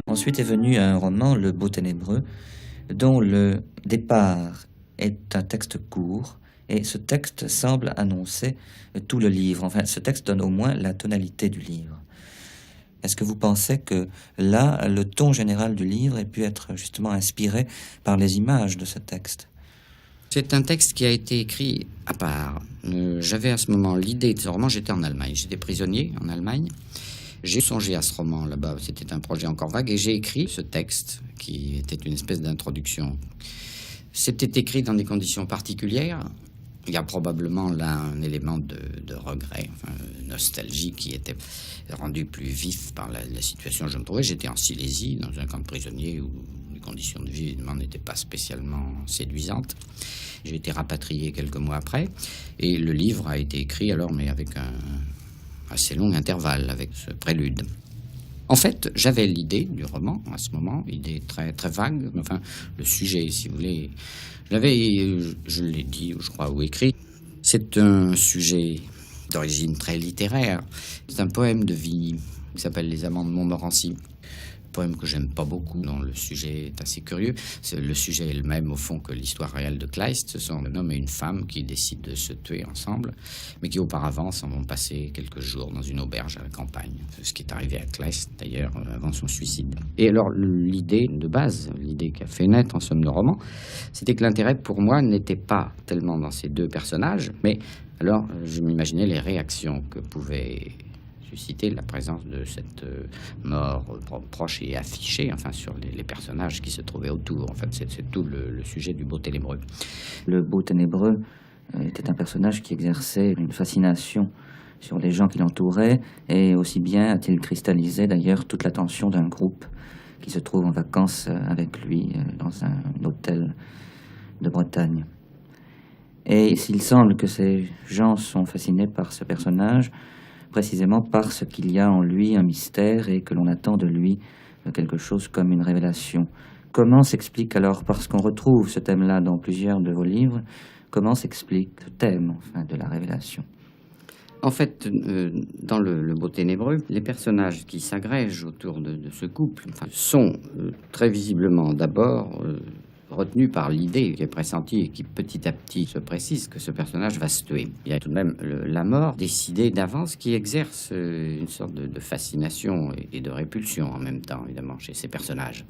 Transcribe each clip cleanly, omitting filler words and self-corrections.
Ensuite est venu un roman, Le Beau Ténébreux, dont le départ est un texte court, et ce texte semble annoncer tout le livre. Enfin, ce texte donne au moins la tonalité du livre. Est-ce que vous pensez que là, le ton général du livre ait pu être justement inspiré par les images de ce texte? C'est un texte qui a été écrit à part. J'avais à ce moment l'idée de ce roman, j'étais en Allemagne, j'étais prisonnier en Allemagne. J'ai songé à ce roman là-bas, c'était un projet encore vague, et j'ai écrit ce texte qui était une espèce d'introduction. C'était écrit dans des conditions particulières. Il y a probablement là un élément de regret, enfin, nostalgie qui était rendu plus vif par la situation où je me trouvais. J'étais en Silésie, dans un camp de prisonniers où les conditions de vie évidemment n'étaient pas spécialement séduisantes. J'ai été rapatrié quelques mois après, et le livre a été écrit alors, mais avec un assez long intervalle, avec ce prélude. En fait, j'avais l'idée du roman à ce moment, idée très, très vague, enfin, le sujet, si vous voulez. Je l'ai dit, je crois, ou écrit. C'est un sujet d'origine très littéraire. C'est un poème de Vigny qui s'appelle Les Amants de Montmorency. Poème que j'aime pas beaucoup, dont le sujet est assez curieux. Le sujet est le même, au fond, que l'histoire réelle de Kleist. Ce sont un homme et une femme qui décident de se tuer ensemble, mais qui auparavant s'en vont passer quelques jours dans une auberge à la campagne. Ce qui est arrivé à Kleist, d'ailleurs, avant son suicide. Et alors, l'idée de base, l'idée qui a fait naître, en somme, le roman, c'était que l'intérêt, pour moi, n'était pas tellement dans ces deux personnages, mais alors, je m'imaginais les réactions que pouvaient susciter la présence de cette mort proche et affichée, enfin, sur les personnages qui se trouvaient autour. En fait, c'est tout le sujet du Beau Ténébreux. Le Beau Ténébreux était un personnage qui exerçait une fascination sur les gens qui l'entouraient, et aussi bien a-t-il cristallisé d'ailleurs toute l'attention d'un groupe qui se trouve en vacances avec lui dans un hôtel de Bretagne. Et s'il semble que ces gens sont fascinés par ce personnage, précisément parce qu'il y a en lui un mystère et que l'on attend de lui quelque chose comme une révélation. Comment s'explique alors, parce qu'on retrouve ce thème-là dans plusieurs de vos livres, comment s'explique ce thème, enfin, de la révélation? En fait, dans le Beau Ténébreux, les personnages qui s'agrègent autour de ce couple, enfin, sont très visiblement d'abord retenu par l'idée qui est pressentie et qui petit à petit se précise que ce personnage va se tuer. Il y a tout de même la mort décidée d'avance qui exerce une sorte de fascination et de répulsion en même temps, évidemment, chez ces personnages.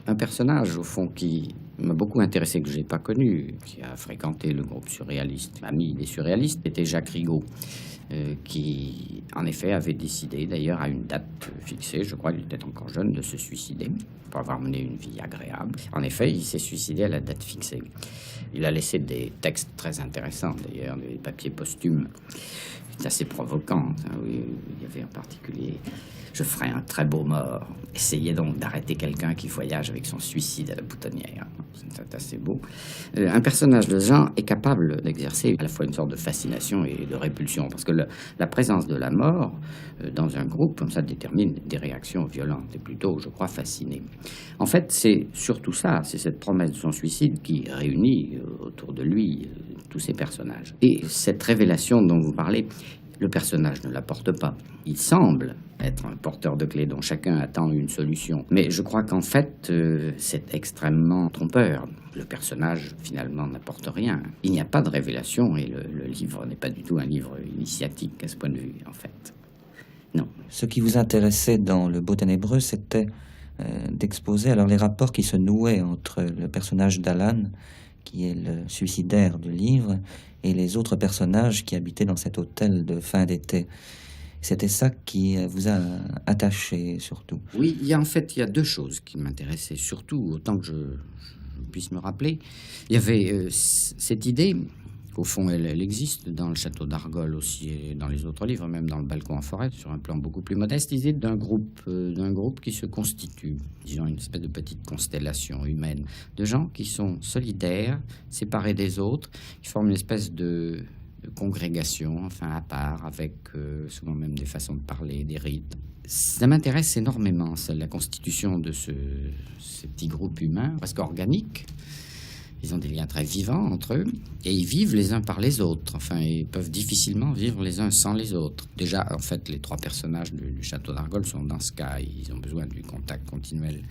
Un personnage, au fond, qui m'a beaucoup intéressé, que je n'ai pas connu, qui a fréquenté le groupe surréaliste, ami des surréalistes, était Jacques Rigaud, qui, en effet, avait décidé, d'ailleurs, à une date fixée, je crois qu'il était encore jeune, de se suicider, pour avoir mené une vie agréable. En effet, il s'est suicidé à la date fixée. Il a laissé des textes très intéressants, d'ailleurs, des papiers posthumes. C'est assez provoquant, hein, oui, il y avait en particulier... Je ferai un très beau mort. Essayez donc d'arrêter quelqu'un qui voyage avec son suicide à la boutonnière. C'est assez beau. Un personnage de ce genre est capable d'exercer à la fois une sorte de fascination et de répulsion, parce que la présence de la mort dans un groupe, comme ça, détermine des réactions violentes, et plutôt, je crois, fascinées. En fait, c'est surtout ça, c'est cette promesse de son suicide qui réunit autour de lui tous ces personnages. Et cette révélation dont vous parlez, le personnage ne la porte pas. Il semble être un porteur de clés dont chacun attend une solution. Mais je crois qu'en fait, c'est extrêmement trompeur. Le personnage, finalement, n'apporte rien. Il n'y a pas de révélation et le livre n'est pas du tout un livre initiatique à ce point de vue, en fait. Non. Ce qui vous intéressait dans Le Beau Ténébreux, c'était d'exposer alors les rapports qui se nouaient entre le personnage d'Alan, qui est le suicidaire du livre, et les autres personnages qui habitaient dans cet hôtel de fin d'été. C'était ça qui vous a attaché, surtout. Oui, il y a deux choses qui m'intéressaient, surtout, autant que je puisse me rappeler. Il y avait cette idée, au fond, elle existe dans le château d'Argol aussi, et dans les autres livres, même dans le balcon en forêt, sur un plan beaucoup plus modeste, l'idée d'un groupe qui se constitue, disons une espèce de petite constellation humaine, de gens qui sont solidaires, séparés des autres, qui forment une espèce de congrégation, enfin à part, avec souvent même des façons de parler, des rites. Ça m'intéresse énormément, ça, la constitution de ces petits groupes humains, presque organiques, Ils ont des liens très vivants entre eux et ils vivent les uns par les autres. Enfin, ils peuvent difficilement vivre les uns sans les autres. Déjà, en fait, les trois personnages du château d'Argol sont dans ce cas. Ils ont besoin du contact continuel.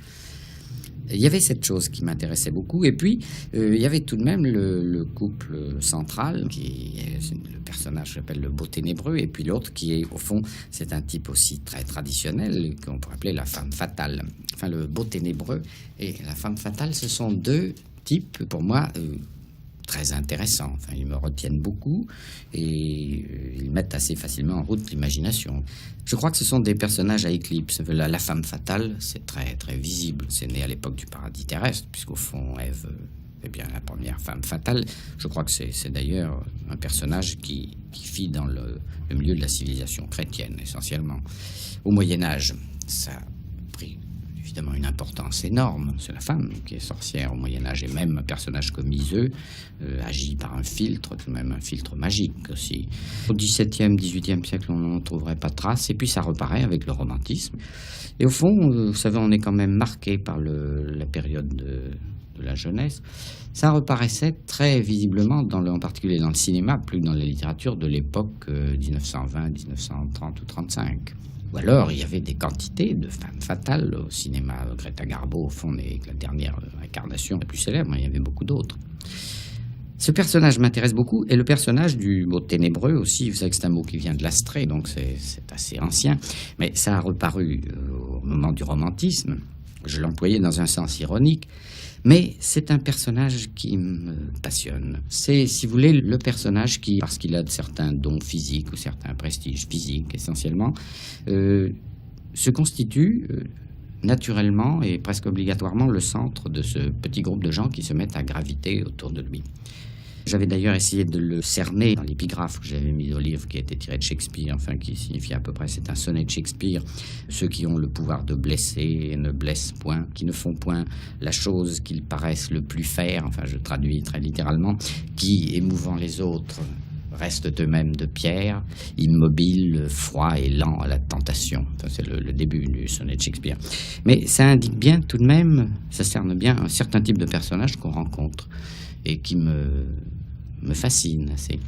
Il y avait cette chose qui m'intéressait beaucoup. Et puis, il y avait tout de même le couple central, qui est le personnage que j'appelle le beau ténébreux, et puis l'autre qui est, au fond, c'est un type aussi très traditionnel, qu'on pourrait appeler la femme fatale. Enfin, le beau ténébreux et la femme fatale, ce sont deux types, pour moi, très intéressants. Enfin, ils me retiennent beaucoup et ils mettent assez facilement en route l'imagination. Je crois que ce sont des personnages à éclipse. La femme fatale, c'est très, très visible. C'est né à l'époque du paradis terrestre, puisqu'au fond, Ève est bien la première femme fatale. Je crois que c'est d'ailleurs un personnage qui vit dans le milieu de la civilisation chrétienne, essentiellement. Au Moyen-Âge, ça a pris évidemment une importance énorme. C'est la femme qui est sorcière au Moyen-Âge, et même un personnage comme Iseux agit par un filtre, tout de même un filtre magique aussi. Au XVIIe, XVIIIe siècle, on n'en trouverait pas de traces, et puis ça reparaît avec le romantisme. Et au fond, vous savez, on est quand même marqué par la période de la jeunesse. Ça reparaissait très visiblement, en particulier dans le cinéma, plus que dans la littérature de l'époque 1920, 1930 ou 35. Ou alors, il y avait des quantités de femmes fatales au cinéma. Greta Garbo, au fond, n'est que la dernière incarnation la plus célèbre, mais il y avait beaucoup d'autres. Ce personnage m'intéresse beaucoup, et le personnage du mot ténébreux aussi. Vous savez que c'est un mot qui vient de l'astrée, donc c'est assez ancien, mais ça a reparu au moment du romantisme. Je l'employais dans un sens ironique, mais c'est un personnage qui me passionne. C'est, si vous voulez, le personnage qui, parce qu'il a de certains dons physiques ou certains prestiges physiques essentiellement, se constitue naturellement et presque obligatoirement le centre de ce petit groupe de gens qui se mettent à graviter autour de lui. J'avais d'ailleurs essayé de le cerner dans l'épigraphe que j'avais mis au livre, qui était tiré de Shakespeare, enfin qui signifie à peu près, c'est un sonnet de Shakespeare, ceux qui ont le pouvoir de blesser et ne blessent point, qui ne font point la chose qu'ils paraissent le plus faire, enfin je traduis très littéralement, qui, émouvant les autres, restent eux-mêmes de pierre, immobiles, froids et lents à la tentation. Enfin, c'est le début du sonnet de Shakespeare. Mais ça indique bien tout de même, ça cerne bien un certain type de personnage qu'on rencontre et qui me fascine assez.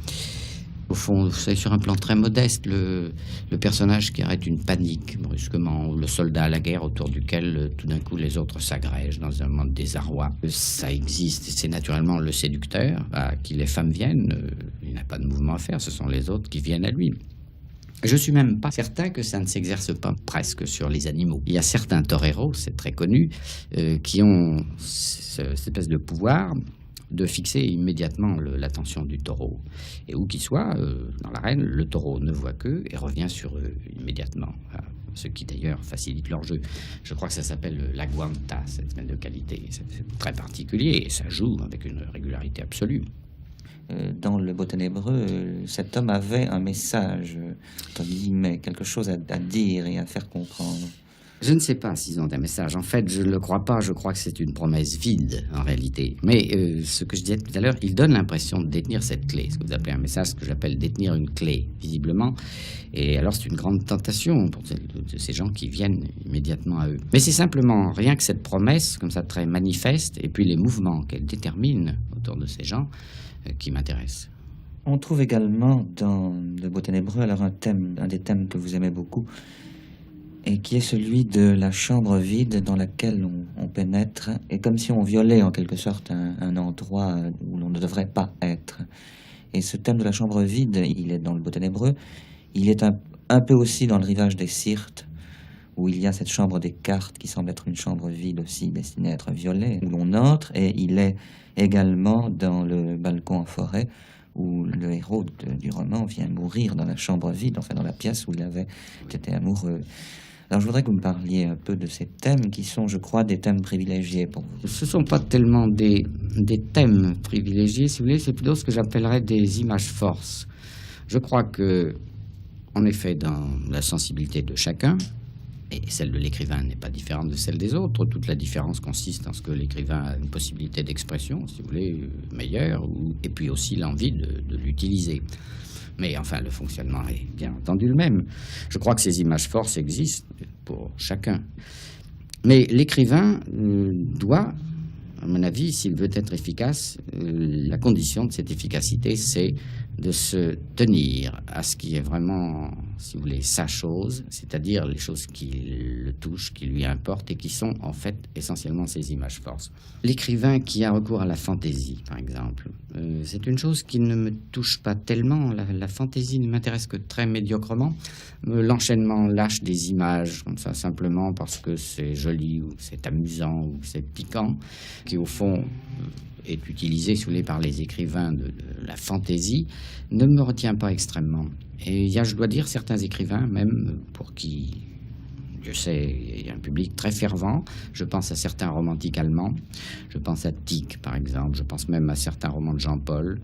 Au fond, c'est sur un plan très modeste, le personnage qui arrête une panique brusquement, ou le soldat à la guerre autour duquel tout d'un coup les autres s'agrègent dans un moment de désarroi. Ça existe, c'est naturellement le séducteur à qui les femmes viennent. Il n'a pas de mouvement à faire, ce sont les autres qui viennent à lui. Je suis même pas certain que ça ne s'exerce pas presque sur les animaux. Il y a certains toreros, c'est très connu, qui ont cette espèce de pouvoir de fixer immédiatement l'attention du taureau. Et où qu'il soit, dans l'arène, le taureau ne voit qu'eux et revient sur eux immédiatement. Ce qui d'ailleurs facilite leur jeu. Je crois que ça s'appelle la guanta, cette espèce de qualité. C'est très particulier et ça joue avec une régularité absolue. Dans le beau ténébreux, cet homme avait un message, entre guillemets, quelque chose à dire et à faire comprendre. Je ne sais pas s'ils ont un message. En fait, je ne le crois pas. Je crois que c'est une promesse vide, en réalité. Mais ce que je disais tout à l'heure, il donne l'impression de détenir cette clé. Ce que vous appelez un message, ce que j'appelle détenir une clé, visiblement. Et alors, c'est une grande tentation pour ces gens qui viennent immédiatement à eux. Mais c'est simplement rien que cette promesse, comme ça, très manifeste, et puis les mouvements qu'elle détermine autour de ces gens, qui m'intéressent. On trouve également dans le beau ténébreux, alors un des thèmes que vous aimez beaucoup, et qui est celui de la chambre vide dans laquelle on pénètre, et comme si on violait en quelque sorte un endroit où l'on ne devrait pas être. Et ce thème de la chambre vide, il est dans le beau ténébreux, il est un peu aussi dans le rivage des Syrtes, où il y a cette chambre des cartes qui semble être une chambre vide aussi, destinée à être violée, où l'on entre, et il est également dans le balcon en forêt, où le héros du roman vient mourir dans la chambre vide, enfin dans la pièce où il avait été amoureux. Alors je voudrais que vous me parliez un peu de ces thèmes qui sont, je crois, des thèmes privilégiés pour vous. Ce ne sont pas tellement des thèmes privilégiés, si vous voulez, c'est plutôt ce que j'appellerais des images forces. Je crois que, en effet, dans la sensibilité de chacun, et celle de l'écrivain n'est pas différente de celle des autres. Toute la différence consiste en ce que l'écrivain a une possibilité d'expression, si vous voulez, meilleure, et puis aussi l'envie de l'utiliser. Mais enfin, le fonctionnement est bien entendu le même. Je crois que ces images forces existent pour chacun. Mais l'écrivain doit, À mon avis, s'il veut être efficace, la condition de cette efficacité, c'est de se tenir à ce qui est vraiment, si vous voulez, sa chose, c'est-à-dire les choses qui le touchent, qui lui importent et qui sont en fait essentiellement ses images forces. L'écrivain qui a recours à la fantaisie, par exemple, c'est une chose qui ne me touche pas tellement. La fantaisie ne m'intéresse que très médiocrement. L'enchaînement lâche des images comme ça simplement parce que c'est joli ou c'est amusant ou c'est piquant, qui au fond est utilisé, si vous voulez, par les écrivains de la fantaisie, ne me retient pas extrêmement. Et il y a, je dois dire, certains écrivains, même pour qui, je sais, il y a un public très fervent. Je pense à certains romantiques allemands, je pense à Tieck, par exemple, je pense même à certains romans de Jean-Paul.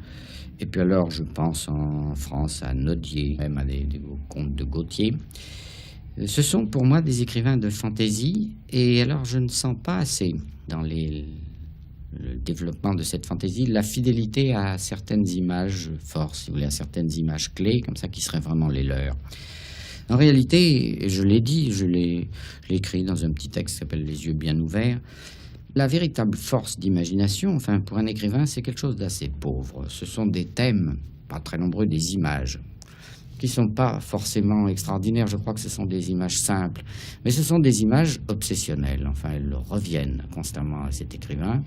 Et puis alors, je pense en France à Nodier, même à des contes de Gautier. Ce sont pour moi des écrivains de fantaisie, et alors je ne sens pas assez dans le développement de cette fantaisie la fidélité à certaines images fortes, si vous voulez, à certaines images clés, comme ça, qui seraient vraiment les leurs. En réalité, et je l'ai dit, je l'ai écrit dans un petit texte qui s'appelle Les yeux bien ouverts, la véritable force d'imagination, enfin, pour un écrivain, c'est quelque chose d'assez pauvre. Ce sont des thèmes, pas très nombreux, des images, qui ne sont pas forcément extraordinaires. Je crois que ce sont des images simples, mais ce sont des images obsessionnelles. Enfin, elles reviennent constamment à cet écrivain.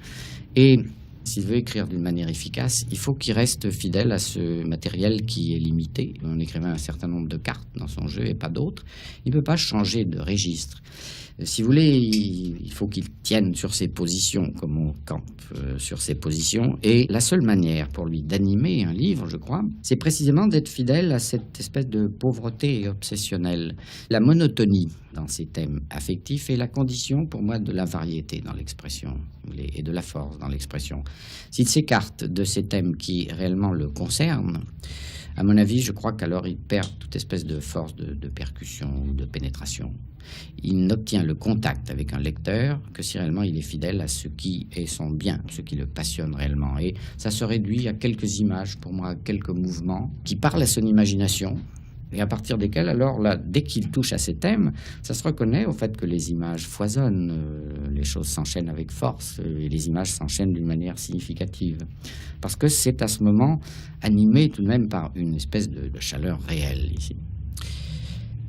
Et s'il veut écrire d'une manière efficace, il faut qu'il reste fidèle à ce matériel qui est limité. Un écrivain a un certain nombre de cartes dans son jeu et pas d'autres. Il ne peut pas changer de registre. Si vous voulez, il faut qu'il tienne sur ses positions, comme on campe sur ses positions. Et la seule manière pour lui d'animer un livre, je crois, c'est précisément d'être fidèle à cette espèce de pauvreté obsessionnelle. La monotonie dans ces thèmes affectifs est la condition, pour moi, de la variété dans l'expression et de la force dans l'expression. S'il s'écarte de ces thèmes qui réellement le concernent, à mon avis, je crois qu'alors il perd toute espèce de force de percussion ou de pénétration. Il n'obtient le contact avec un lecteur que si réellement il est fidèle à ce qui est son bien, ce qui le passionne réellement. Et ça se réduit à quelques images, pour moi, à quelques mouvements qui parlent à son imagination. Et à partir desquels, alors, là, dès qu'il touche à ces thèmes, ça se reconnaît au fait que les images foisonnent, les choses s'enchaînent avec force, et les images s'enchaînent d'une manière significative. Parce que c'est à ce moment animé tout de même par une espèce de chaleur réelle, ici.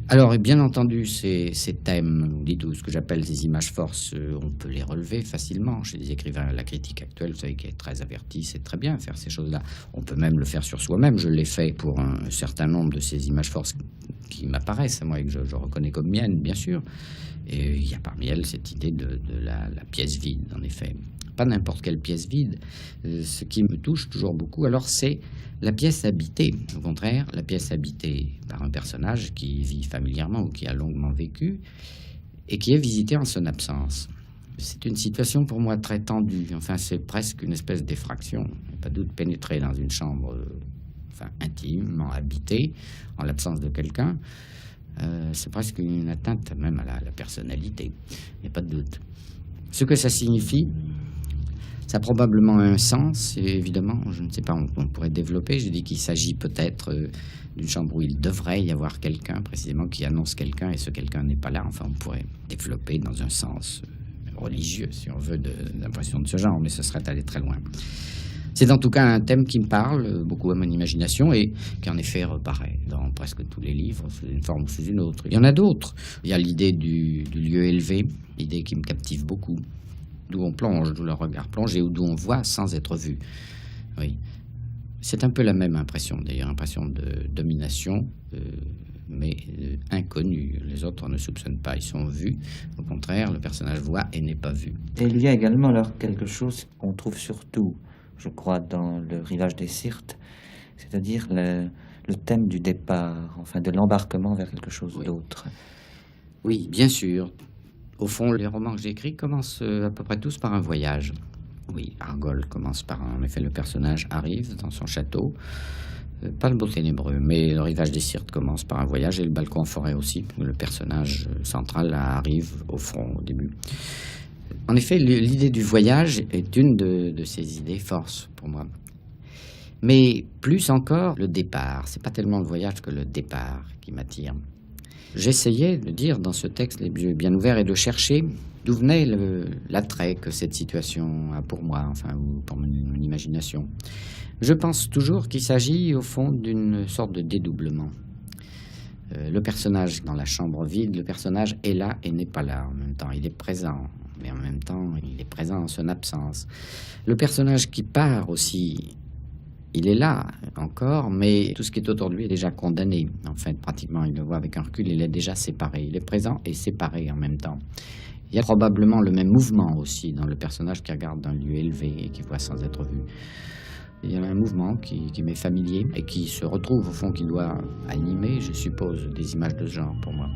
Alors, et bien entendu, ces thèmes, ce que j'appelle ces images forces, on peut les relever facilement chez les écrivains. La critique actuelle, vous savez, qui est très avertie, c'est très bien faire ces choses-là. On peut même le faire sur soi-même. Je l'ai fait pour un certain nombre de ces images forces qui m'apparaissent, moi, et que je reconnais comme miennes, bien sûr. Et il y a parmi elles cette idée de la pièce vide, en effet. Pas n'importe quelle pièce vide. Ce qui me touche toujours beaucoup, alors, c'est la pièce habitée. Au contraire, la pièce habitée par un personnage qui vit familièrement ou qui a longuement vécu et qui est visité en son absence. C'est une situation pour moi très tendue. Enfin, c'est presque une espèce d'effraction. Il n'y a pas de doute, pénétrer dans une chambre intimement habitée en l'absence de quelqu'un, c'est presque une atteinte même à la personnalité. Il n'y a pas de doute. Ce que ça signifie, ça a probablement un sens, et évidemment, je ne sais pas, on pourrait développer. Je dis qu'il s'agit peut-être d'une chambre où il devrait y avoir quelqu'un, précisément, qui annonce quelqu'un, et ce quelqu'un n'est pas là. Enfin, on pourrait développer dans un sens religieux, si on veut, d'impression de ce genre, mais ce serait aller très loin. C'est en tout cas un thème qui me parle beaucoup à mon imagination et qui en effet reparaît dans presque tous les livres, sous une forme ou sous une autre. Il y en a d'autres. Il y a l'idée du lieu élevé, l'idée qui me captive beaucoup, d'où on plonge, d'où le regard plonge et d'où on voit sans être vu. Oui. C'est un peu la même impression, d'ailleurs, impression de domination, mais inconnue. Les autres ne soupçonnent pas, ils sont vus. Au contraire, le personnage voit et n'est pas vu. Et il y a également alors quelque chose qu'on trouve surtout, je crois, dans le Rivage des Syrtes, c'est-à-dire le thème du départ, enfin de l'embarquement vers quelque chose d'autre. Oui, bien sûr. Au fond, les romans que j'écris commencent à peu près tous par un voyage. Oui, Argol commence par en effet, le personnage arrive dans son château, pas le beau ténébreux, mais le Rivage des Syrtes commence par un voyage, et le Balcon en forêt aussi, le personnage central arrive au front au début. En effet, l'idée du voyage est une de ces idées forces pour moi. Mais plus encore, le départ. C'est pas tellement le voyage que le départ qui m'attire. J'essayais de dire dans ce texte, Les yeux bien ouverts, et de chercher D'où venait l'attrait que cette situation a pour moi, enfin, ou pour mon imagination? Je pense toujours qu'il s'agit, au fond, d'une sorte de dédoublement. Le personnage dans la chambre vide, le personnage est là et n'est pas là en même temps. Il est présent, mais en même temps, il est présent en son absence. Le personnage qui part aussi, il est là encore, mais tout ce qui est autour de lui est déjà condamné. En fait, pratiquement, il le voit avec un recul, il est déjà séparé. Il est présent et séparé en même temps. Il y a probablement le même mouvement aussi dans le personnage qui regarde d'un lieu élevé et qui voit sans être vu. Il y a un mouvement qui m'est familier et qui se retrouve au fond, qui doit animer, je suppose, des images de ce genre pour moi.